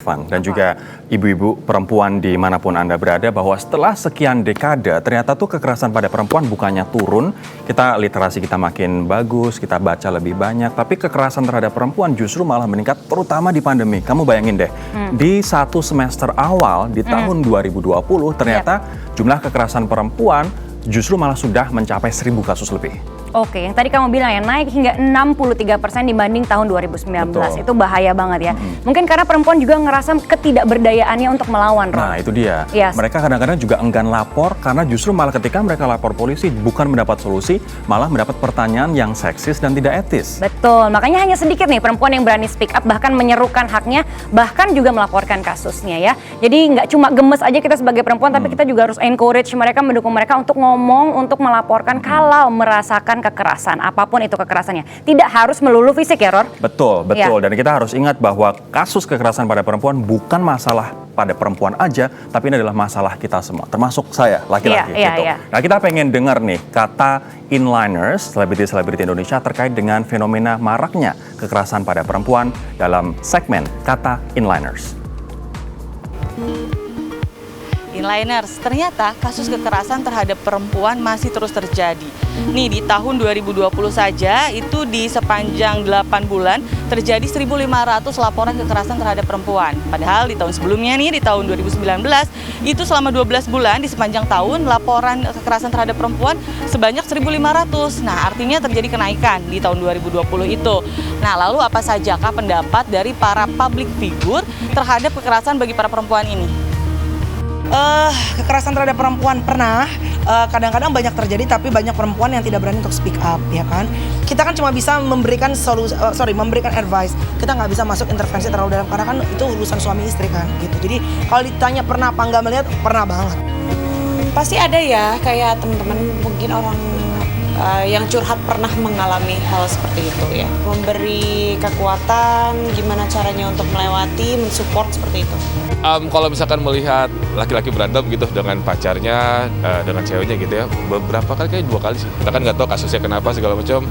Van dan juga ibu-ibu perempuan dimanapun Anda berada bahwa setelah sekian dekade ternyata tuh kekerasan pada perempuan bukannya turun, literasi kita makin bagus, kita baca lebih banyak, tapi kekerasan terhadap perempuan justru malah meningkat terutama di pandemi. Kamu bayangin deh, di satu semester awal di tahun 2020 ternyata jumlah kekerasan perempuan justru malah sudah mencapai 1.000 kasus lebih. Oke, yang tadi kamu bilang ya naik hingga 63% dibanding tahun 2019. Betul. Itu bahaya banget ya. Mungkin karena perempuan juga ngerasa ketidakberdayaannya untuk melawan, Ron. Nah itu dia, Yes. Mereka kadang-kadang juga enggan lapor karena justru malah ketika mereka lapor polisi bukan mendapat solusi, malah mendapat pertanyaan yang seksis dan tidak etis. Betul, makanya hanya sedikit nih perempuan yang berani speak up, bahkan menyerukan haknya, bahkan juga melaporkan kasusnya ya. Jadi nggak cuma gemes aja kita sebagai perempuan, tapi kita juga harus encourage mereka, mendukung mereka untuk ngomong, untuk melaporkan kalau merasakan kekerasan, apapun itu kekerasannya. Tidak harus melulu fisik ya, Ror? Betul. Dan kita harus ingat bahwa kasus kekerasan pada perempuan bukan masalah pada perempuan aja, tapi ini adalah masalah kita semua, termasuk saya, laki-laki. Gitu. Nah kita pengen dengar nih kata inliners, selebriti-selebriti Indonesia terkait dengan fenomena maraknya kekerasan pada perempuan dalam segmen Kata Inliners. Inliners, ternyata kasus kekerasan terhadap perempuan masih terus terjadi. Nih di tahun 2020 saja itu di sepanjang 8 bulan terjadi 1.500 laporan kekerasan terhadap perempuan. Padahal di tahun sebelumnya nih di tahun 2019 itu selama 12 bulan di sepanjang tahun laporan kekerasan terhadap perempuan sebanyak 1.500. Nah artinya terjadi kenaikan di tahun 2020 itu. Nah lalu apa sajakah pendapat dari para public figure terhadap kekerasan bagi para perempuan ini? Kekerasan terhadap perempuan pernah, kadang-kadang banyak terjadi, tapi banyak perempuan yang tidak berani untuk speak up, ya kan? Kita kan cuma bisa memberikan memberikan advice. Kita nggak bisa masuk intervensi terlalu dalam karena kan itu urusan suami istri kan, gitu. Jadi kalau ditanya pernah apa nggak melihat, pernah banget. Pasti ada ya, kayak teman-teman mungkin orang yang curhat pernah mengalami hal seperti itu ya. Memberi kekuatan, gimana caranya untuk melewati, mensupport seperti itu. Kalau misalkan melihat laki-laki berantem gitu dengan pacarnya, dengan ceweknya gitu ya, beberapa kali, kayak 2 kali sih. Kita kan nggak tahu kasusnya kenapa segala macam,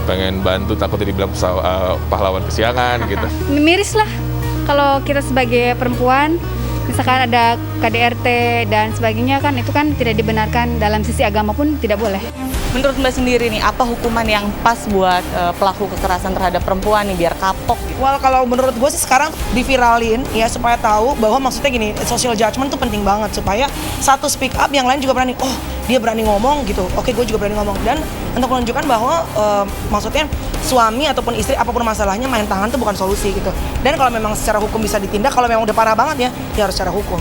pengen bantu takutnya dibilang pahlawan kesiangan gitu. Miris lah kalau kita sebagai perempuan, misalkan ada KDRT dan sebagainya kan itu kan tidak dibenarkan, dalam sisi agama pun tidak boleh. Menurut Mbak sendiri nih, apa hukuman yang pas buat pelaku kekerasan terhadap perempuan nih biar kapok gitu? Well, kalau menurut gue sih sekarang diviralin ya supaya tahu bahwa maksudnya gini, social judgment tuh penting banget supaya satu speak up, yang lain juga berani, oh dia berani ngomong gitu, oke gue juga berani ngomong. Dan untuk menunjukkan bahwa maksudnya suami ataupun istri apapun masalahnya main tangan tuh bukan solusi gitu. Dan kalau memang secara hukum bisa ditindak, kalau memang udah parah banget ya harus secara hukum.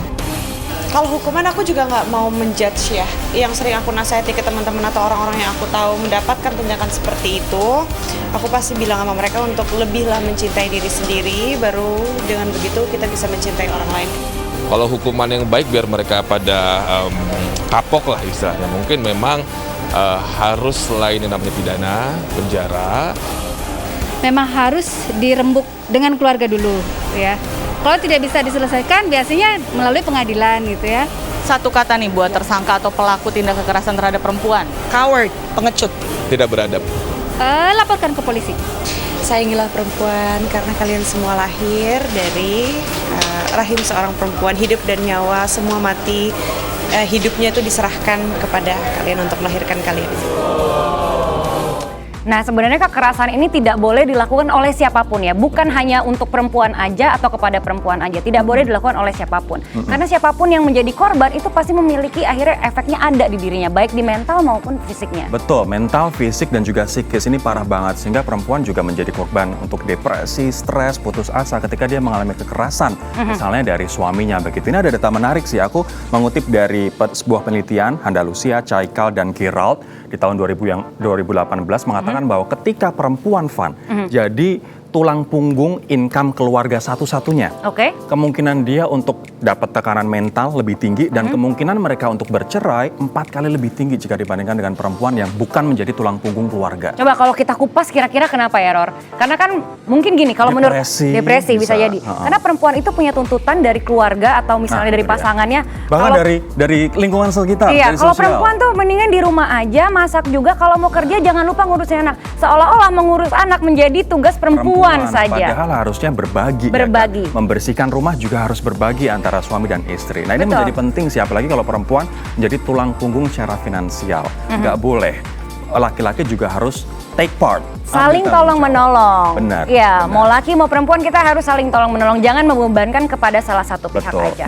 Kalau hukuman aku juga nggak mau menjudge ya. Yang sering aku nasihati ke teman-teman atau orang-orang yang aku tahu mendapatkan tindakan seperti itu, aku pasti bilang sama mereka untuk lebihlah mencintai diri sendiri, baru dengan begitu kita bisa mencintai orang lain. Kalau hukuman yang baik biar mereka pada kapok lah istilahnya. Mungkin memang harus selain yang namanya pidana, penjara. Memang harus dirembuk dengan keluarga dulu ya. Kalau tidak bisa diselesaikan biasanya melalui pengadilan gitu ya. Satu kata nih buat tersangka atau pelaku tindak kekerasan terhadap perempuan. Coward, pengecut. Tidak beradab. Laporkan ke polisi. Sayangilah perempuan karena kalian semua lahir dari rahim seorang perempuan, hidup dan nyawa semua mati. Hidupnya itu diserahkan kepada kalian untuk melahirkan kalian. Nah sebenarnya kekerasan ini tidak boleh dilakukan oleh siapapun ya, bukan hanya untuk perempuan aja atau kepada perempuan aja, tidak boleh dilakukan oleh siapapun. Karena siapapun yang menjadi korban itu pasti memiliki akhirnya efeknya ada di dirinya, baik di mental maupun fisiknya. Betul, mental, fisik dan juga psikis ini parah banget sehingga perempuan juga menjadi korban untuk depresi, stres, putus asa ketika dia mengalami kekerasan, misalnya dari suaminya begitu. Ini ada data menarik sih, aku mengutip dari sebuah penelitian Handalusia, Caikal dan Gerald di tahun 2018 mengatakan bahwa ketika perempuan jadi tulang punggung income keluarga satu-satunya. Kemungkinan dia untuk dapat tekanan mental lebih tinggi dan kemungkinan mereka untuk bercerai 4 kali lebih tinggi jika dibandingkan dengan perempuan yang bukan menjadi tulang punggung keluarga. Coba kalau kita kupas kira-kira kenapa ya, Ror? Karena kan mungkin gini, kalau menurut depresi bisa jadi. Karena perempuan itu punya tuntutan dari keluarga atau misalnya dari pasangannya. Bahkan dari lingkungan sekitar. Iya, kalau perempuan tuh mendingan di rumah aja, masak juga, kalau mau kerja jangan lupa ngurusin anak. Seolah-olah mengurus anak menjadi tugas perempuan. perempuan saja. Padahal harusnya berbagi. Berbagi. Ya kan? Membersihkan rumah juga harus berbagi antara suami dan istri. Nah, ini Betul. menjadi penting sih, apalagi kalau perempuan menjadi tulang punggung secara finansial. Nggak boleh. Laki-laki juga harus take part. Saling ambil tolong tanggung jawab. menolong. Benar. Ya, benar. mau laki mau perempuan kita harus saling tolong menolong. Jangan membebankan kepada salah satu pihak Betul. aja. Nah,